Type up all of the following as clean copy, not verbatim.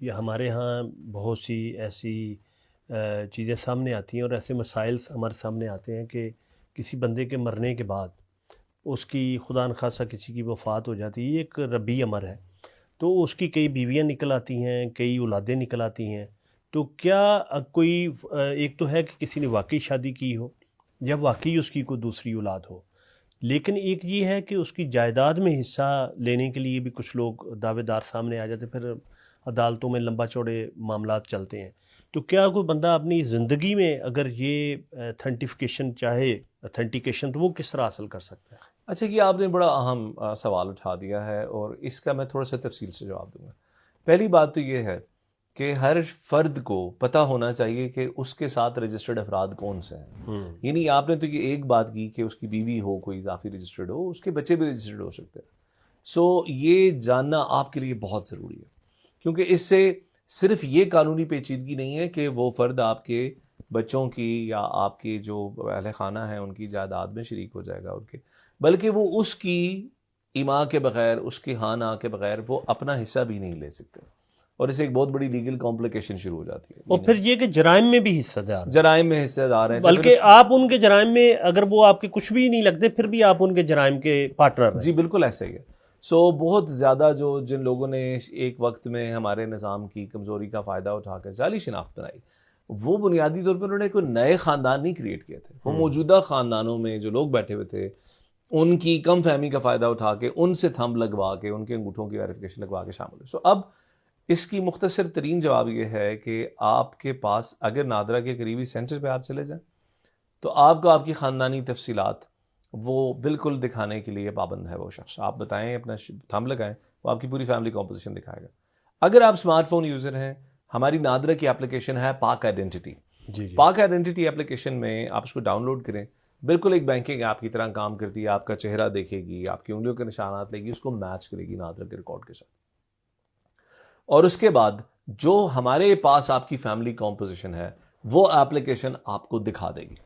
یہ ہمارے ہاں بہت سی ایسی چیزیں سامنے آتی ہیں اور ایسے مسائل ہمارے سامنے آتے ہیں کہ کسی بندے کے مرنے کے بعد اس کی خدا نخواستہ کسی کی وفات ہو جاتی ہے، یہ ایک ربی امر ہے، تو اس کی کئی بیویاں نکل آتی ہیں، کئی اولادیں نکل آتی ہیں، تو کیا کوئی ایک تو ہے کہ کسی نے واقعی شادی کی ہو یا واقعی اس کی کوئی دوسری اولاد ہو، لیکن ایک یہ ہے کہ اس کی جائیداد میں حصہ لینے کے لیے بھی کچھ لوگ دعوے دار سامنے آ جاتے ہیں، پھر عدالتوں میں لمبا چوڑے معاملات چلتے ہیں۔ تو کیا کوئی بندہ اپنی زندگی میں اگر یہ اتھینٹیفیکیشن چاہے اتھینٹیکیشن تو وہ کس طرح حاصل کر سکتا ہے؟ اچھا، یہ آپ نے بڑا اہم سوال اٹھا دیا ہے اور اس کا میں تھوڑا سا تفصیل سے جواب دوں گا۔ پہلی بات تو یہ ہے کہ ہر فرد کو پتہ ہونا چاہیے کہ اس کے ساتھ رجسٹرڈ افراد کون سے ہیں۔ یعنی آپ نے تو یہ ایک بات کی کہ اس کی بیوی ہو کوئی اضافی رجسٹرڈ ہو، اس کے بچے بھی رجسٹرڈ ہو سکتے ہیں۔ یہ جاننا آپ کے لیے بہت ضروری ہے، کیونکہ اس سے صرف یہ قانونی پیچیدگی نہیں ہے کہ وہ فرد آپ کے بچوں کی یا آپ کے جو اہل خانہ ہیں ان کی جائیداد میں شریک ہو جائے گا ان کے، بلکہ وہ اس کی ایما کے بغیر، اس کے ہاں نہ کے بغیر وہ اپنا حصہ بھی نہیں لے سکتے، اور اسے ایک بہت بڑی لیگل کمپلیکیشن شروع ہو جاتی ہے۔ اور پھر یہ کہ جرائم میں بھی حصہ دار ہیں، جرائم میں حصہ دار ہیں، بلکہ آپ ان کے جرائم میں اگر وہ آپ کے کچھ بھی نہیں لگتے پھر بھی آپ ان کے جرائم کے پارٹنر ہیں۔ جی بالکل ایسا ہی ہے۔ بہت زیادہ جن لوگوں نے ایک وقت میں ہمارے نظام کی کمزوری کا فائدہ اٹھا کر جعلی شناخت بنائی، وہ بنیادی طور پر انہوں نے کوئی نئے خاندان نہیں کریٹ کیے تھے، وہ موجودہ خاندانوں میں جو لوگ بیٹھے ہوئے تھے ان کی کم فہمی کا فائدہ اٹھا کے ان سے تھمب لگوا کے ان کے انگوٹھوں کی ویریفیکیشن لگوا کے شامل ہوئے۔ اب اس کی مختصر ترین جواب یہ ہے کہ آپ کے پاس اگر نادرا کے قریبی سینٹر پہ آپ چلے جائیں تو آپ کو آپ کی خاندانی تفصیلات وہ بالکل دکھانے کے لیے پابند ہے وہ شخص۔ آپ بتائیں، اپنا تھم لگائیں، وہ آپ کی پوری فیملی کمپوزیشن دکھائے گا۔ اگر آپ اسمارٹ فون یوزر ہیں، ہماری نادرا کی اپلیکیشن ہے پاک آئیڈینٹی۔ پاک آئیڈینٹی اپلیکیشن میں آپ اس کو ڈاؤن لوڈ کریں، بالکل ایک بینکنگ ایپ کی طرح کام کرتی ہے، آپ کا چہرہ دیکھے گی، آپ کی انگلیوں کے نشانات لے گی، اس کو میچ کرے گی نادرا کے ریکارڈ کے ساتھ، اور اس کے بعد جو ہمارے پاس آپ کی فیملی کمپوزیشن ہے وہ اپلیکیشن آپ کو دکھا دے گی۔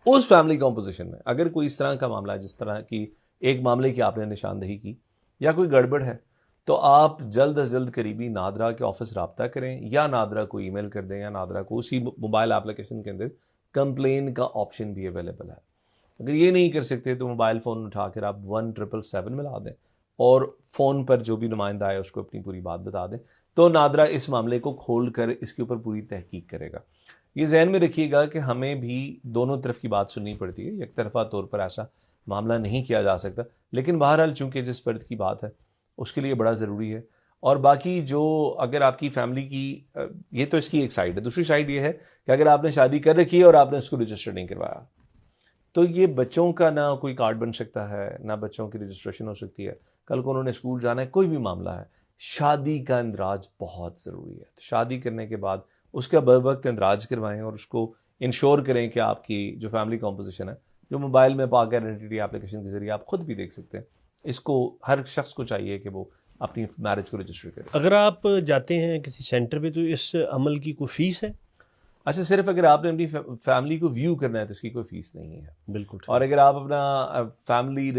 اس فیملی کمپوزیشن میں اگر کوئی اس طرح کا معاملہ ہے، جس طرح کی ایک معاملے کی آپ نے نشاندہی کی یا کوئی گڑبڑ ہے، تو آپ جلد از جلد قریبی نادرا کے آفس رابطہ کریں، یا نادرا کو ای میل کر دیں، یا نادرا کو اسی موبائل اپلیکیشن کے اندر کمپلین کا آپشن بھی اویلیبل ہے۔ اگر یہ نہیں کر سکتے تو موبائل فون اٹھا کر آپ 1777 ملا دیں اور فون پر جو بھی نمائندہ آئے اس کو اپنی پوری بات بتا دیں، تو نادرا اس معاملے کو کھول کر اس کے اوپر پوری تحقیق کرے گا۔ یہ ذہن میں رکھیے گا کہ ہمیں بھی دونوں طرف کی بات سننی پڑتی ہے، یک طرفہ طور پر ایسا معاملہ نہیں کیا جا سکتا، لیکن بہرحال چونکہ جس فرد کی بات ہے اس کے لیے بڑا ضروری ہے۔ اور باقی جو اگر آپ کی فیملی کی یہ تو اس کی ایک سائڈ ہے، دوسری سائڈ یہ ہے کہ اگر آپ نے شادی کر رکھی ہے اور آپ نے اس کو رجسٹر نہیں کروایا تو یہ بچوں کا نہ کوئی کارڈ بن سکتا ہے، نہ بچوں کی رجسٹریشن ہو سکتی ہے، کل کو انہوں نے اسکول جانا ہے، کوئی بھی معاملہ ہے، شادی کا اندراج بہت ضروری ہے۔ تو شادی کرنے کے بعد اس کا بر وقت اندراج کروائیں اور اس کو انشور کریں کہ آپ کی جو فیملی کمپوزیشن ہے، جو موبائل میں پاک آئیڈینٹی اپلیکیشن کے ذریعے آپ خود بھی دیکھ سکتے ہیں، اس کو ہر شخص کو چاہیے کہ وہ اپنی میرج کو رجسٹر کرے۔ اگر آپ جاتے ہیں کسی سینٹر پہ تو اس عمل کی کوئی فیس ہے؟ اچھا، صرف اگر آپ نے اپنی فیملی کو ویو کرنا ہے تو اس کی کوئی فیس نہیں ہے۔ بالکل، اور اگر آپ اپنا فیملی